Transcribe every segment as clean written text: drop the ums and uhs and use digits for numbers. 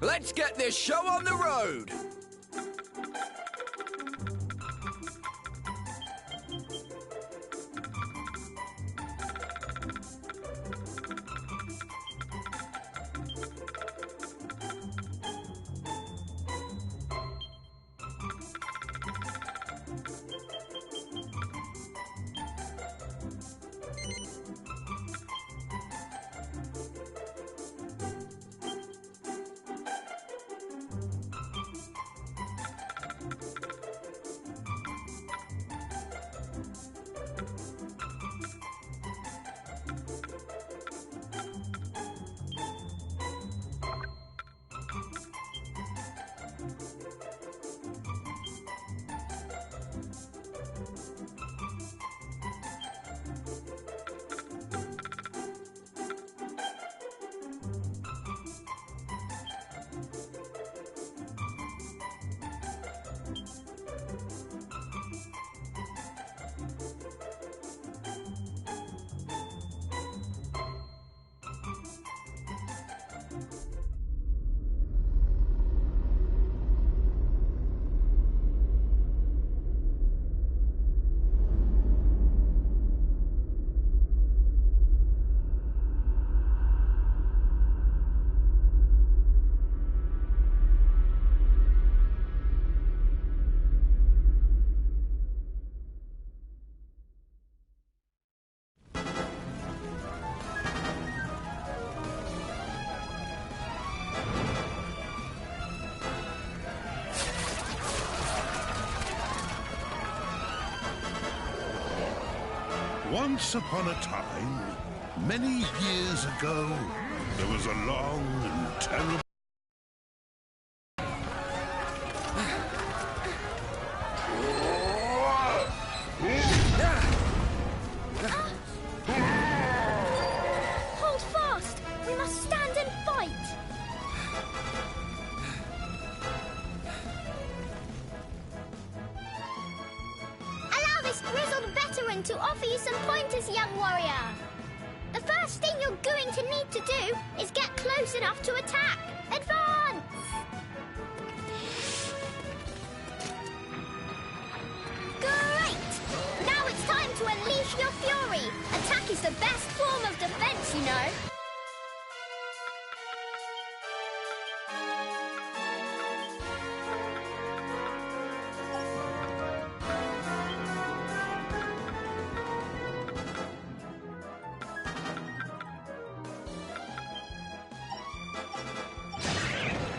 Let's get this show on the road! Once upon a time, many years ago, there was a long and terrible... Hold fast! We must stand and fight! Allow this grizzled veteran to offer you some pointers, young warrior. The first thing you're going to need to do is get close enough to attack. Advance! Great! Now it's time to unleash your fury. Attack is the best form of defense, you know.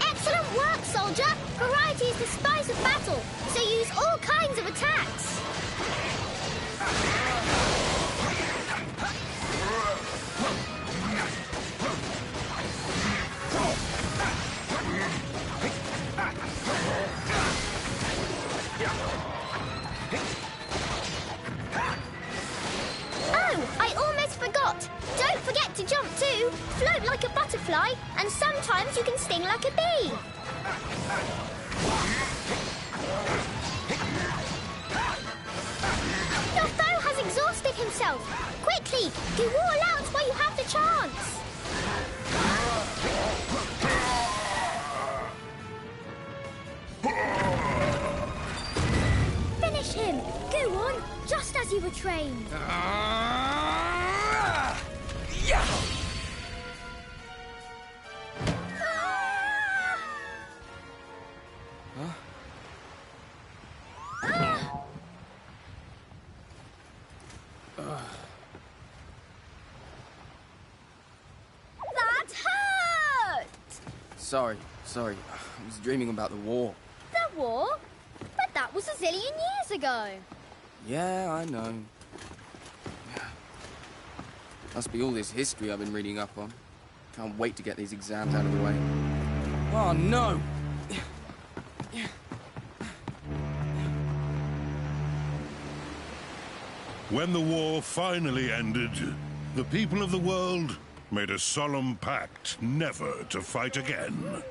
Excellent work, soldier! Variety is the spice of battle, so use all kinds of attacks. Oh, I almost forgot. Don't forget to jump too. Float like a butterfly, and sometimes you can sting like a bee. Your foe has exhausted himself. Quickly, go all out while you have the chance. Finish him. Go on, just as you were trained. Yeah! That hurt! Sorry. I was dreaming about the war. The war? But that was a zillion years ago. Yeah, I know. Must be all this history I've been reading up on. Can't wait to get these exams out of the way. Oh, no! When the war finally ended, the people of the world made a solemn pact never to fight again.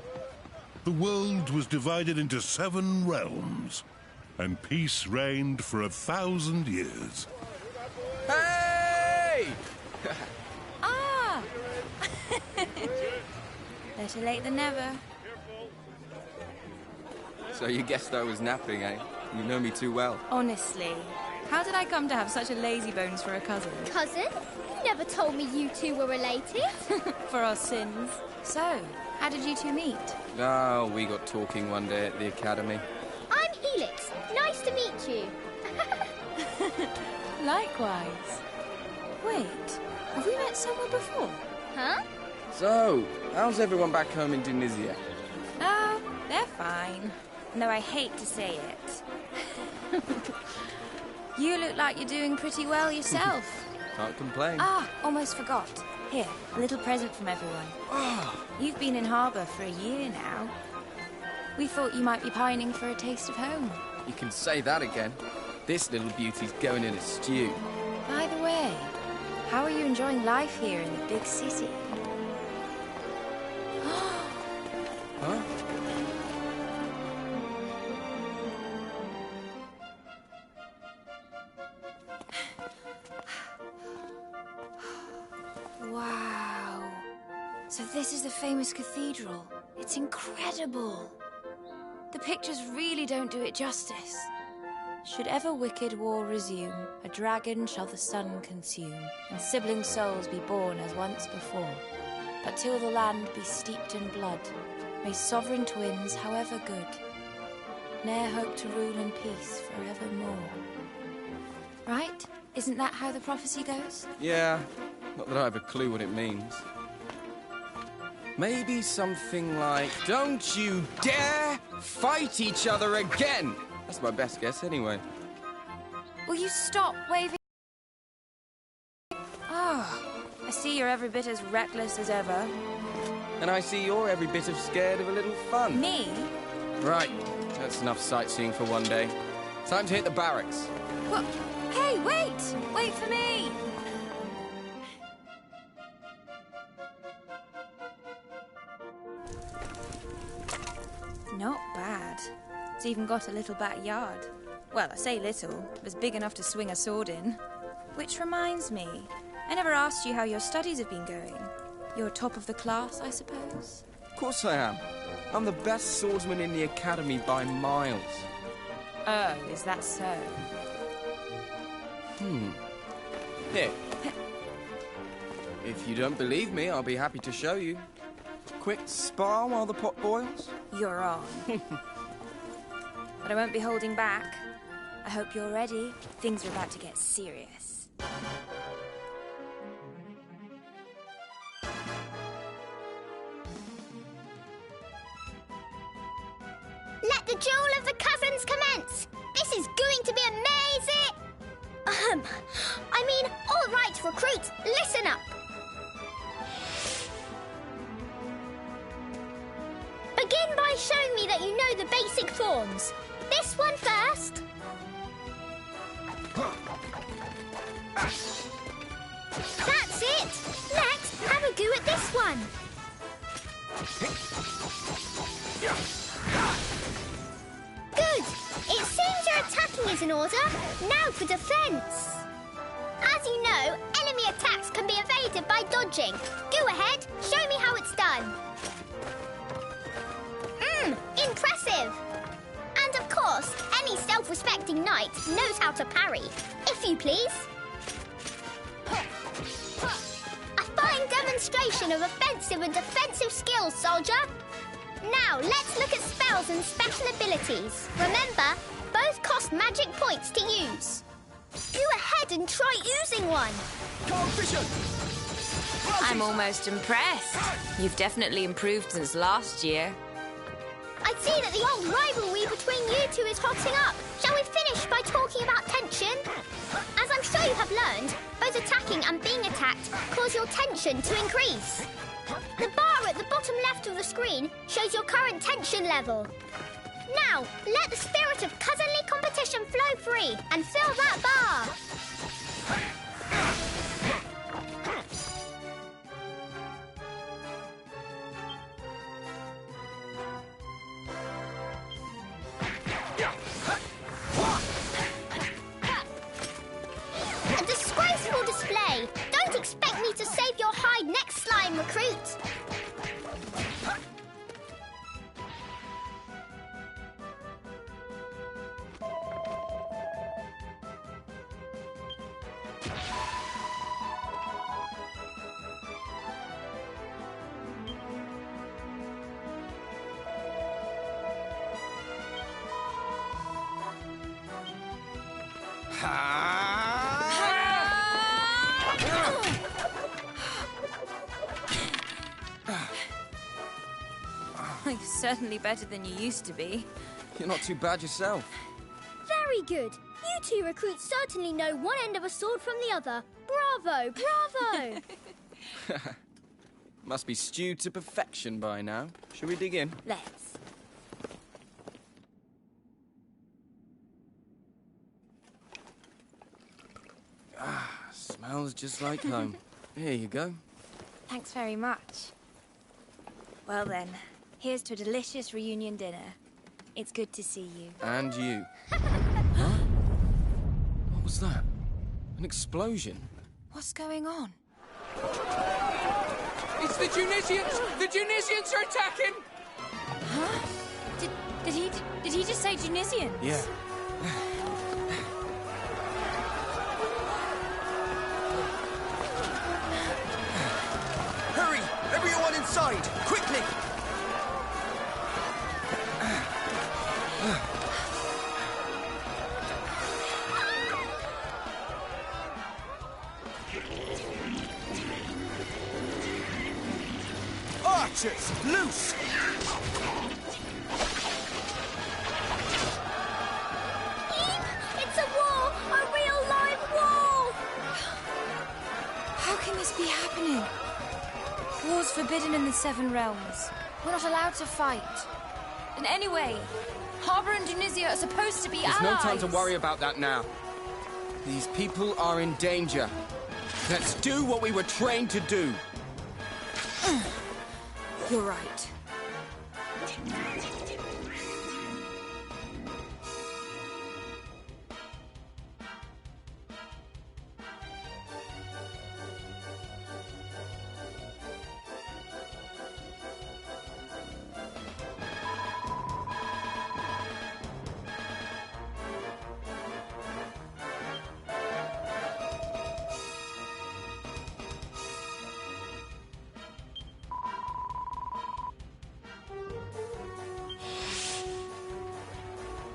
The world was divided into 7 realms, and peace reigned for 1,000 years. Hey! Ah! Better late than never. So you guessed I was napping, eh? You know me too well. Honestly, how did I come to have such a lazy bones for a cousin? Cousin? You never told me you two were related. For our sins. So, how did you two meet? Oh, we got talking one day at the academy. I'm Helix. Nice to meet you. Likewise. Wait, have we met somewhere before? Huh? So, how's everyone back home in Tunisia? Oh, they're fine. No, I hate to say it. You look like you're doing pretty well yourself. Can't complain. Ah, almost forgot. Here, a little present from everyone. You've been in harbour for a year now. We thought you might be pining for a taste of home. You can say that again. This little beauty's going in a stew. By the way, how are you enjoying life here in the big city? Huh? Wow. So this is the famous cathedral. It's incredible. The pictures really don't do it justice. Should ever wicked war resume, a dragon shall the sun consume, and sibling souls be born as once before. But till the land be steeped in blood, may sovereign twins, however good, ne'er hope to rule in peace forevermore. Right? Isn't that how the prophecy goes? Yeah, not that I have a clue what it means. Maybe something like, don't you dare fight each other again! That's my best guess anyway. Will you stop waving? Oh, I see you're every bit as reckless as ever. And I see you're every bit of scared of a little fun. Me? Right, that's enough sightseeing for one day. Time to hit the barracks. What? Hey, wait! Wait for me! Not bad. It's even got a little backyard. Well, I say little, it was big enough to swing a sword in. Which reminds me, I never asked you how your studies have been going. You're top of the class, I suppose? Of course I am. I'm the best swordsman in the academy by miles. Oh, is that so? Here. If you don't believe me, I'll be happy to show you. Quick spar while the pot boils? You're on. But I won't be holding back. I hope you're ready. Things are about to get serious. Let the duel of the cousins commence. This is going to be amazing. I mean, all right, recruits, listen up. Begin by showing me that you know the basic forms. This one first. That's it. Next, have a go at this one. Good. It seems your attacking is in order. Now for defense. As you know, enemy attacks can be evaded by dodging. Go ahead, show me how it's done. Impressive. And of course, any self-respecting knight knows how to parry. If you please. A fine demonstration of offensive and defensive skills, soldier. Now, let's look at spells and special abilities. Remember, both cost magic points to use. Go ahead and try using one. I'm almost impressed. You've definitely improved since last year. I see that the old rivalry between you two is hotting up. Shall we finish by talking about tension? As I'm sure you have learned, both attacking and being attacked cause your tension to increase. The bar at the bottom left of the screen shows your current tension level. Now, let the spirit of cousinly competition flow free and fill that bar. A disgraceful display. Don't expect me to save your hide next slime, recruit. You're certainly better than you used to be. You're not too bad yourself. Very good. You two recruits certainly know one end of a sword from the other. Bravo, bravo! Must be stewed to perfection by now. Shall we dig in? Let's. Smells just like home. Here you go. Thanks very much. Well then, here's to a delicious reunion dinner. It's good to see you. And you. Huh? What was that? An explosion? What's going on? It's the Tunisians! The Tunisians are attacking! Huh? Did he just say Tunisians? Yeah. Hurry! Everyone inside! Quickly! Archers, loose! It's a war! A real live war! How can this be happening? War's forbidden in the Seven Realms. We're not allowed to fight. And anyway, Harbour and Tunisia are supposed to be allies. There's no time to worry about that now. These people are in danger. Let's do what we were trained to do. You're right.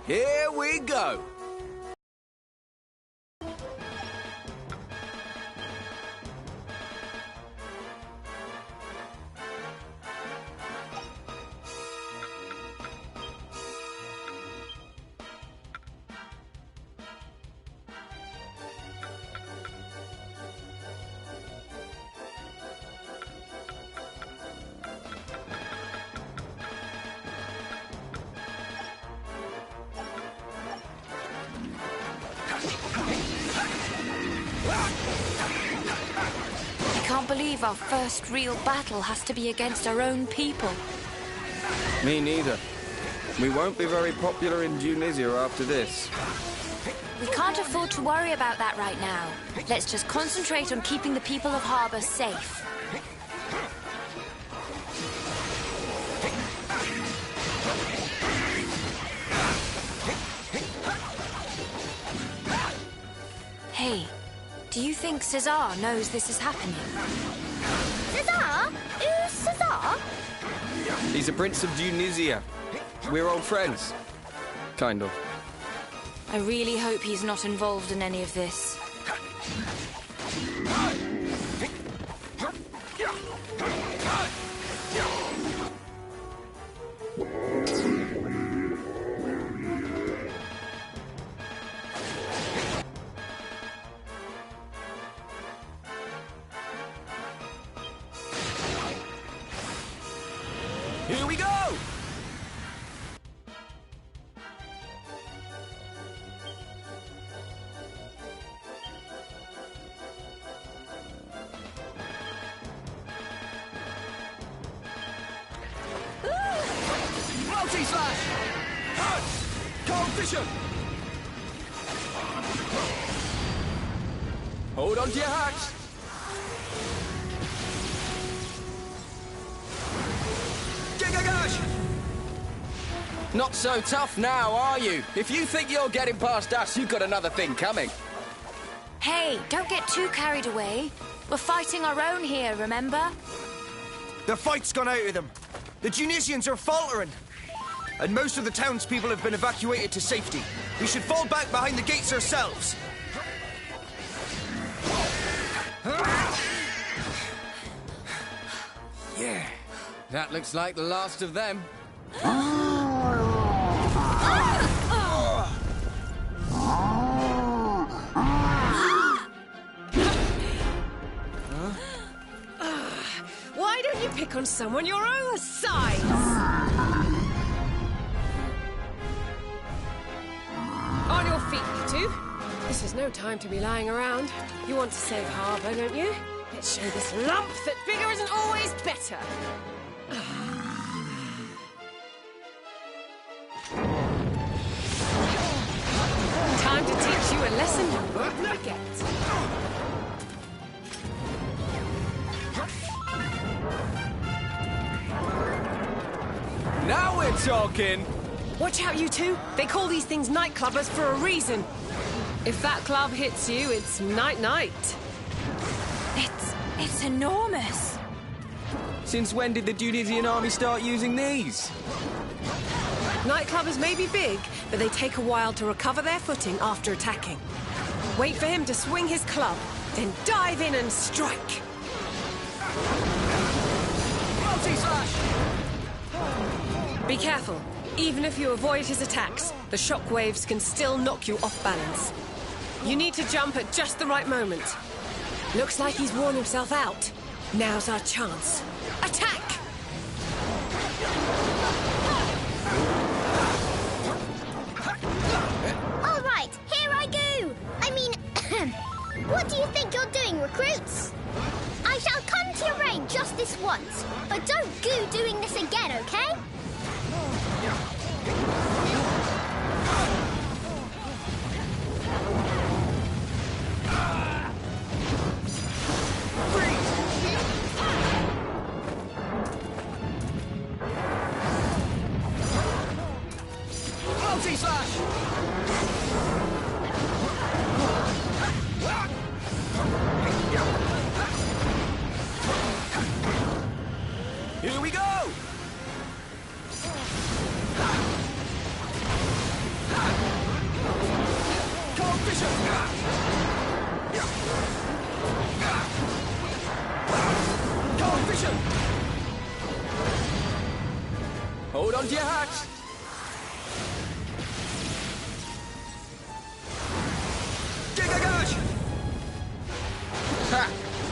Here we go. I can't believe our first real battle has to be against our own people. Me neither. We won't be very popular in Tunisia after this. We can't afford to worry about that right now. Let's just concentrate on keeping the people of Harbour safe. Hey, do you think Cesar knows this is happening? Cesar? Who's Cesar? He's a prince of Tunisia. We're old friends. Kind of. I really hope he's not involved in any of this. Here we go! Multi-slash! Cold vision! Hold on to your hats! Not so tough now, are you? If you think you're getting past us, you've got another thing coming. Hey, don't get too carried away. We're fighting our own here, remember? The fight's gone out of them. The Tunisians are faltering. And most of the townspeople have been evacuated to safety. We should fall back behind the gates ourselves. Yeah, that looks like the last of them. Why don't you pick on someone your own size? On your feet, you two. This is no time to be lying around. You want to save Harbour, don't you? Let's show this lump that bigger isn't always better. Time to teach you a lesson you won't forget. Now we're talking! Watch out, you two. They call these things nightclubbers for a reason. If that club hits you, it's night-night. It's enormous. Since when did the Tunisian army start using these? Nightclubbers may be big, but they take a while to recover their footing after attacking. Wait for him to swing his club, then dive in and strike. Multi-slash! Be careful. Even if you avoid his attacks, the shockwaves can still knock you off balance. You need to jump at just the right moment. Looks like he's worn himself out. Now's our chance. Attack! All right, here I go. I mean, what do you think you're doing, recruits? I shall come to your aid just this once, but don't go doing this again, okay? Multi-slash! Here we go! Cold vision! Cold vision! Hold on to your hats! Gigagash! Ha!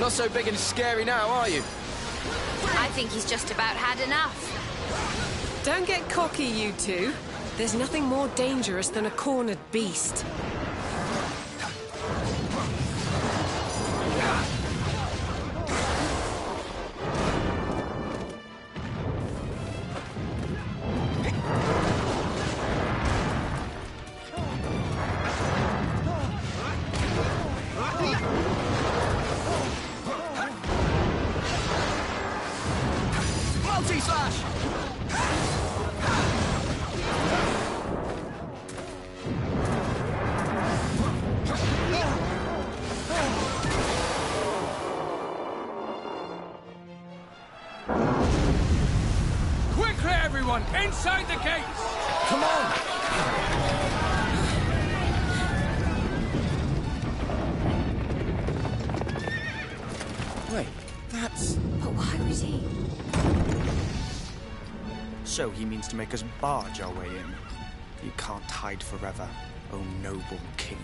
Not so big and scary now, are you? I think he's just about had enough. Don't get cocky, you two. There's nothing more dangerous than a cornered beast. Multi-slash! Quickly, everyone! Inside the gates! Come on! Wait, that's... But why would he? So he means to make us barge our way in. You can't hide forever, O noble king.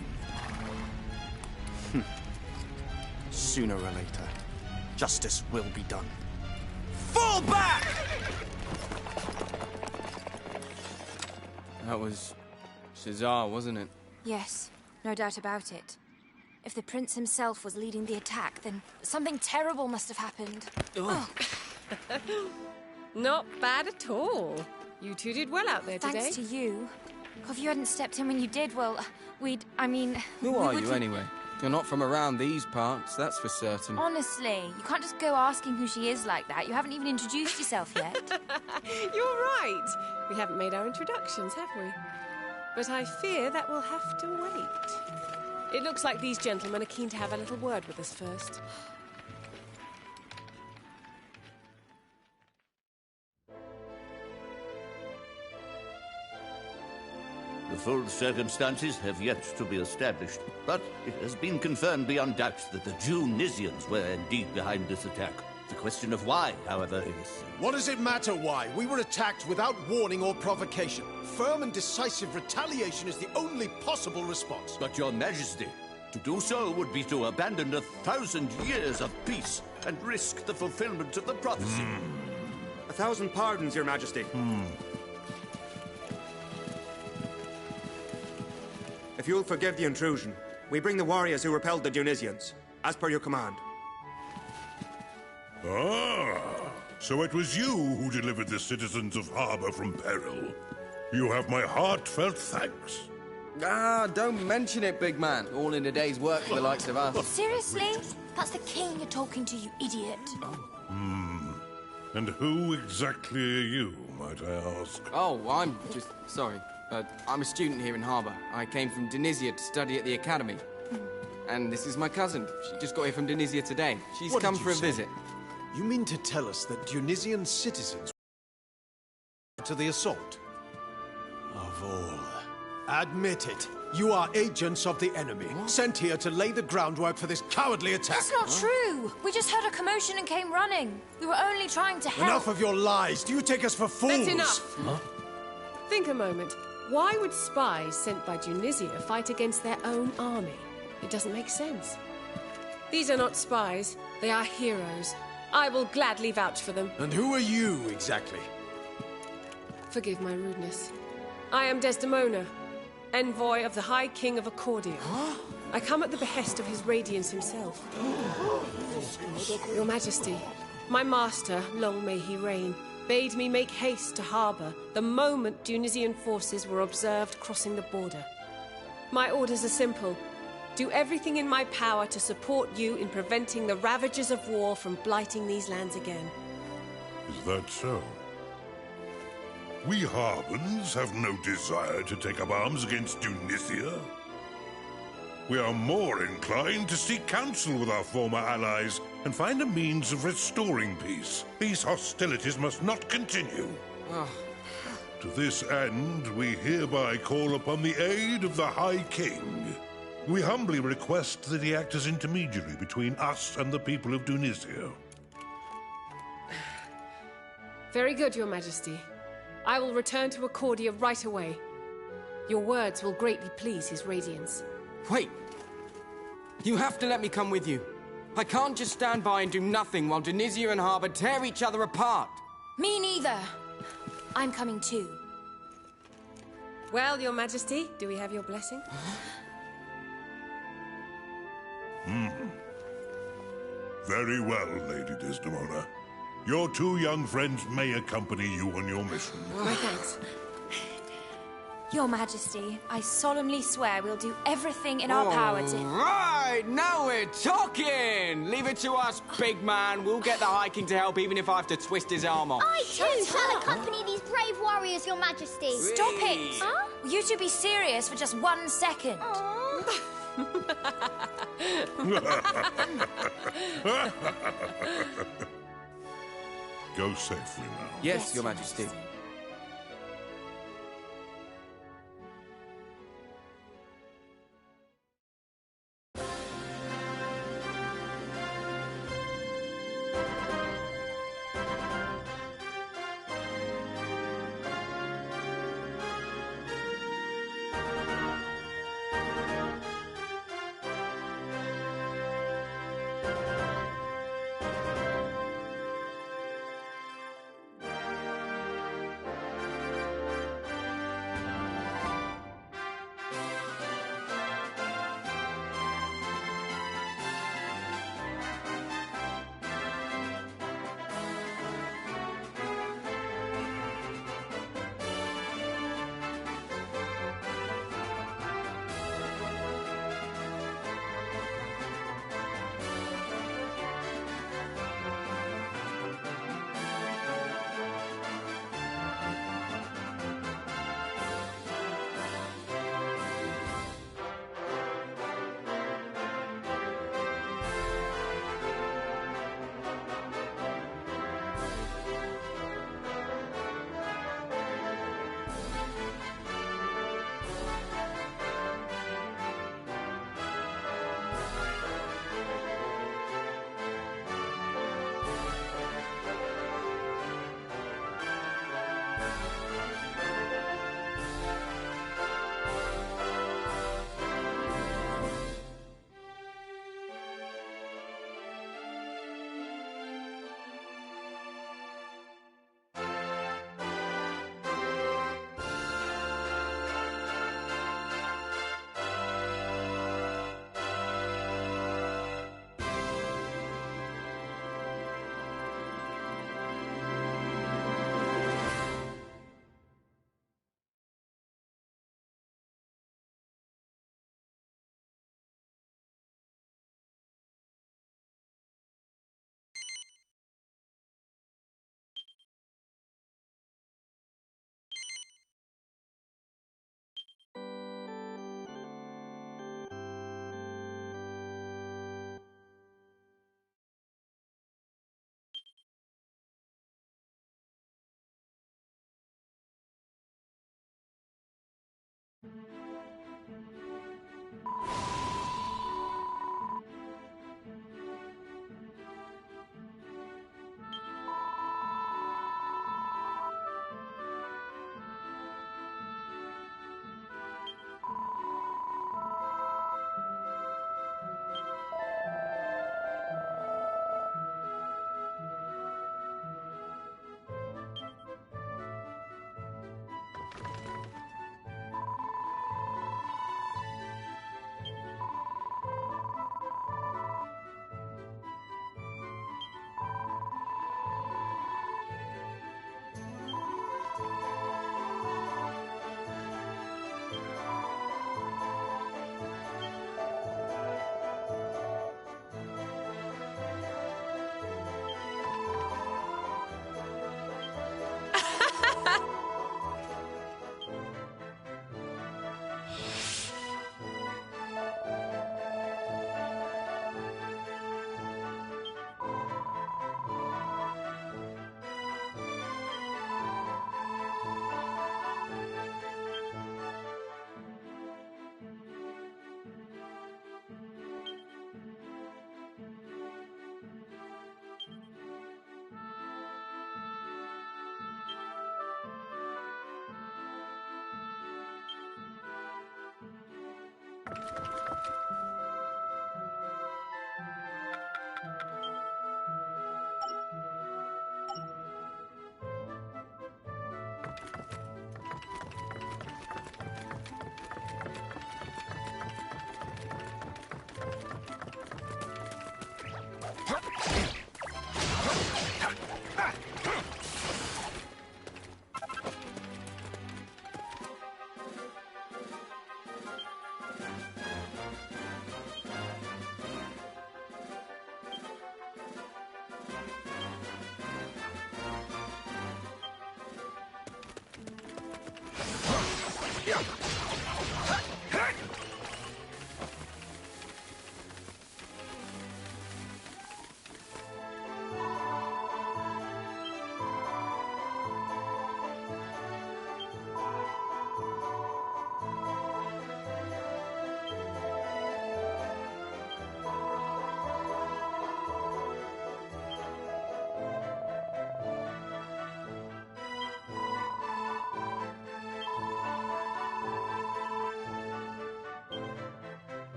Sooner or later, justice will be done. Fall back! That was... Shazar, wasn't it? Yes, no doubt about it. If the prince himself was leading the attack, then something terrible must have happened. Oh. Not bad at all. You two did well out there today. Thanks to you. If you hadn't stepped in when you did, well, Who we are would- you, anyway? You're not from around these parts, that's for certain. Honestly, you can't just go asking who she is like that. You haven't even introduced yourself yet. You're right. We haven't made our introductions, have we? But I fear that will have to wait. It looks like these gentlemen are keen to have a little word with us first. The full circumstances have yet to be established, but it has been confirmed beyond doubt that the Junisians were indeed behind this attack. The question of why, however, is... What does it matter why? We were attacked without warning or provocation. Firm and decisive retaliation is the only possible response. But, Your Majesty, to do so would be to abandon 1,000 years of peace and risk the fulfillment of the prophecy. 1,000 pardons, Your Majesty. If you'll forgive the intrusion, we bring the warriors who repelled the Tunisians, as per your command. Ah, so it was you who delivered the citizens of Harbor from peril. You have my heartfelt thanks. Ah, don't mention it, big man. All in a day's work for the likes of us. Seriously? That's the king you're talking to, you idiot. And who exactly are you, might I ask? Oh, I'm just... sorry. I'm a student here in Harbor. I came from Tunisia to study at the academy. And this is my cousin. She just got here from Tunisia today. She's come for a visit. You mean to tell us that Tunisian citizens to the assault? Of all. Admit it. You are agents of the enemy, sent here to lay the groundwork for this cowardly attack. That's not true. We just heard a commotion and came running. We were only trying to help. Enough of your lies. Do you take us for fools? That's enough. Huh? Think a moment. Why would spies sent by Tunisia fight against their own army? It doesn't make sense. These are not spies. They are heroes. I will gladly vouch for them. And who are you, exactly? Forgive my rudeness. I am Desdemona, envoy of the High King of Accordia. I come at the behest of his radiance himself. Your Majesty, my master, long may he reign, bade me make haste to Harbor the moment Tunisian forces were observed crossing the border. My orders are simple. Do everything in my power to support you in preventing the ravages of war from blighting these lands again. Is that so? We Harbans have no desire to take up arms against Tunisia. We are more inclined to seek counsel with our former allies and find a means of restoring peace. These hostilities must not continue. To this end, we hereby call upon the aid of the High King. We humbly request that he act as intermediary between us and the people of Tunisia. Very good, Your Majesty. I will return to Accordia right away. Your words will greatly please his radiance. Wait! You have to let me come with you. I can't just stand by and do nothing while Tunisia and Harbor tear each other apart. Me neither. I'm coming too. Well, Your Majesty, do we have your blessing? Very well, Lady Desdemona. Your two young friends may accompany you on your mission. My thanks. Your Majesty, I solemnly swear we'll do everything in our power to... Right, now we're talking! Leave it to us, big man. We'll get the High King to help, even if I have to twist his arm off. I too shall accompany these brave warriors, Your Majesty. Stop it! Huh? Will you two be serious for just 1 second? Go safely now. Yes, Your Majesty.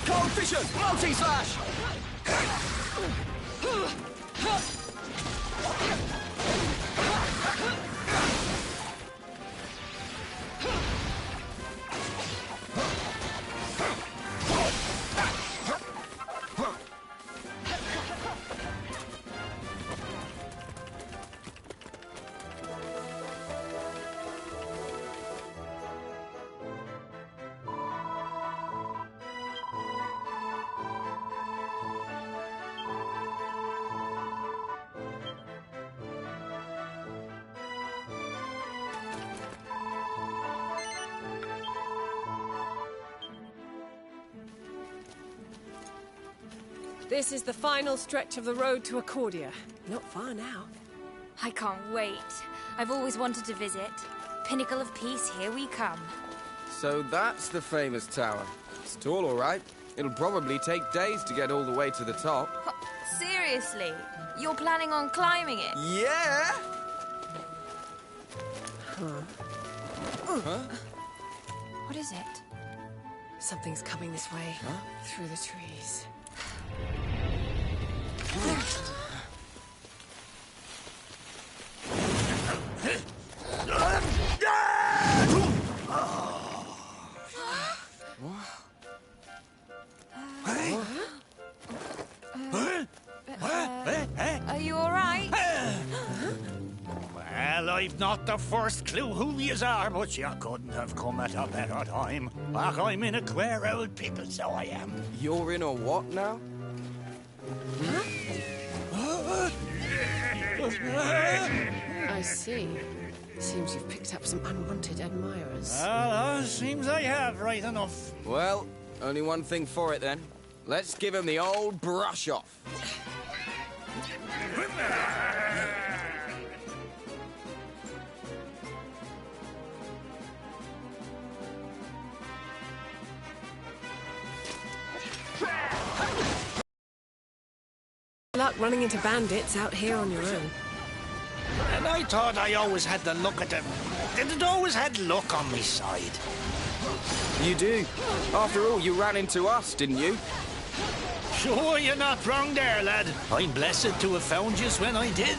Cold vision! Multi-slash! This is the final stretch of the road to Accordia. Not far now. I can't wait. I've always wanted to visit. Pinnacle of Peace, here we come. So that's the famous tower. It's tall, all right. It'll probably take days to get all the way to the top. Seriously? You're planning on climbing it? Yeah! Huh? What is it? Something's coming this way. Huh? Through the trees. Are you all right? Well, I've not the first clue who yous are, but you couldn't have come at a better time. Like, I'm in a queer old pickle, so I am. You're in a what now? I see. Seems you've picked up some unwanted admirers. Seems I have, right enough. Well, only one thing for it then. Let's give him the old brush off. Luck running into bandits out here on your own. And I thought I always had the luck at them. Did it always had luck on me side? You do. After all, you ran into us, didn't you? Sure, you're not wrong there, lad. I'm blessed to have found you when I did.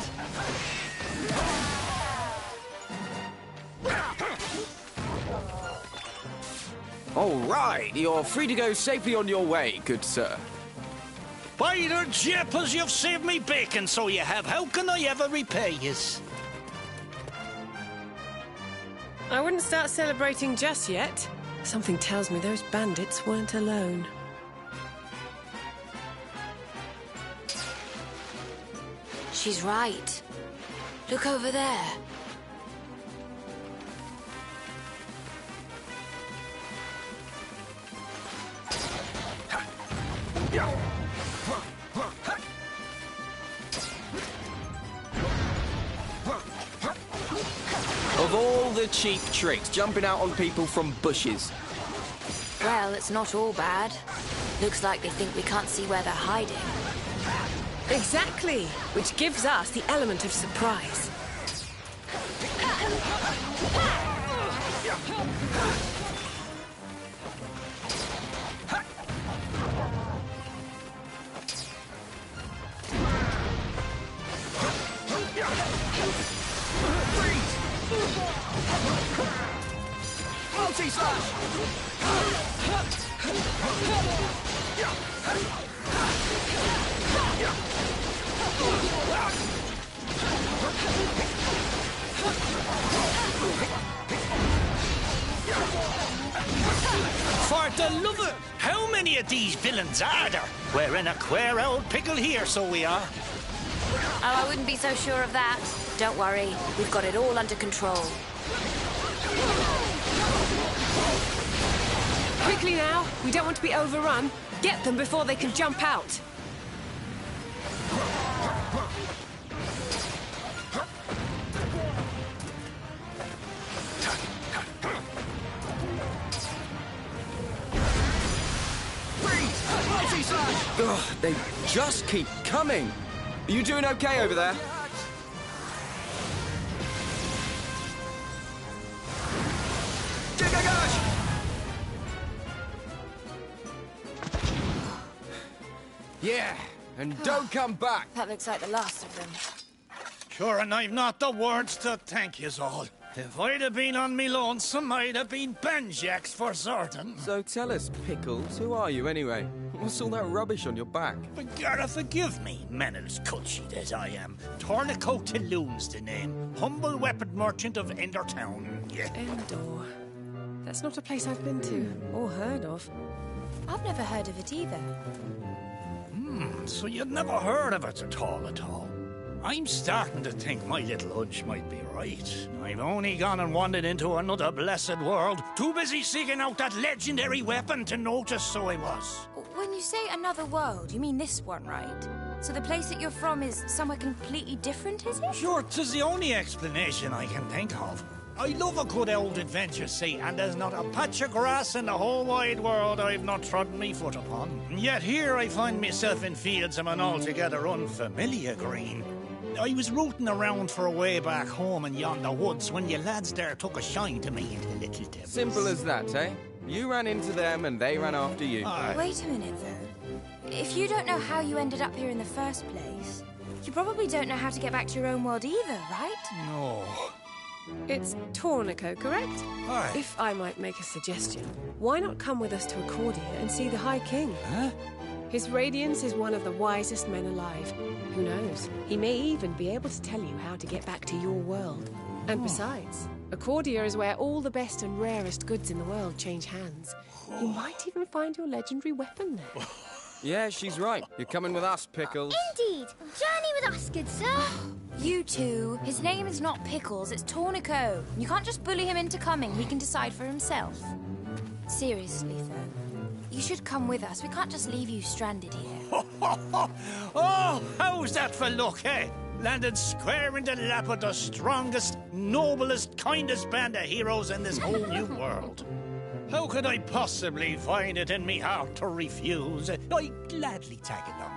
All right, you're free to go safely on your way, good sir. By the jeepers, you've saved me bacon, so you have. How can I ever repay yous? I wouldn't start celebrating just yet. Something tells me those bandits weren't alone. She's right. Look over there. Of all the cheap tricks, jumping out on people from bushes. Well, it's not all bad. Looks like they think we can't see where they're hiding. Exactly, which gives us the element of surprise. Multi-slash! For the love of... How many of these villains are there? We're in a queer old pickle here, so we are. Oh, I wouldn't be so sure of that. Don't worry, we've got it all under control. Quickly now, we don't want to be overrun. Get them before they can jump out. Ugh, they just keep coming. Are you doing okay over there? Yeah, and don't come back. That looks like the last of them. Sure, and I've not the words to thank yous all. If I'd have been on me lonesome, I'd have been banjacks for certain. So tell us, Pickles, who are you anyway? What's all that rubbish on your back? But gotta forgive me, Menel's cutsheet as I am. Tourniquet Loon's the name. Humble weapon merchant of Endertown. Yeah. Endor. That's not a place I've been to, or heard of. I've never heard of it either. So you'd never heard of it at all. I'm starting to think my little hunch might be right. I've only gone and wandered into another blessed world. Too busy seeking out that legendary weapon to notice, so I was. When you say another world, you mean this one, right? So the place that you're from is somewhere completely different, is it? Sure, 'tis the only explanation I can think of. I love a good old adventure, see, and there's not a patch of grass in the whole wide world I've not trodden me foot upon. And yet here I find myself in fields of an altogether unfamiliar green. I was rooting around for a way back home in yonder woods when you lads there took a shine to me into Little Devils. Simple as that, eh? You ran into them and they ran after you. Wait a minute, though. If you don't know how you ended up here in the first place, you probably don't know how to get back to your own world either, right? No. It's Tourniquet, correct? Aye. If I might make a suggestion, why not come with us to Accordia and see the High King? Huh? His Radiance is one of the wisest men alive. Who knows? He may even be able to tell you how to get back to your world. And besides, Accordia is where all the best and rarest goods in the world change hands. You might even find your legendary weapon there. Yeah, she's right. You're coming with us, Pickles. Indeed. Journey with us, good sir. You two, his name is not Pickles, it's Tornico. You can't just bully him into coming, he can decide for himself. Seriously, though, you should come with us. We can't just leave you stranded here. Oh, how's that for luck, eh? Landed square in the lap of the strongest, noblest, kindest band of heroes in this whole new world. How could I possibly find it in me heart to refuse? I'd gladly tag along.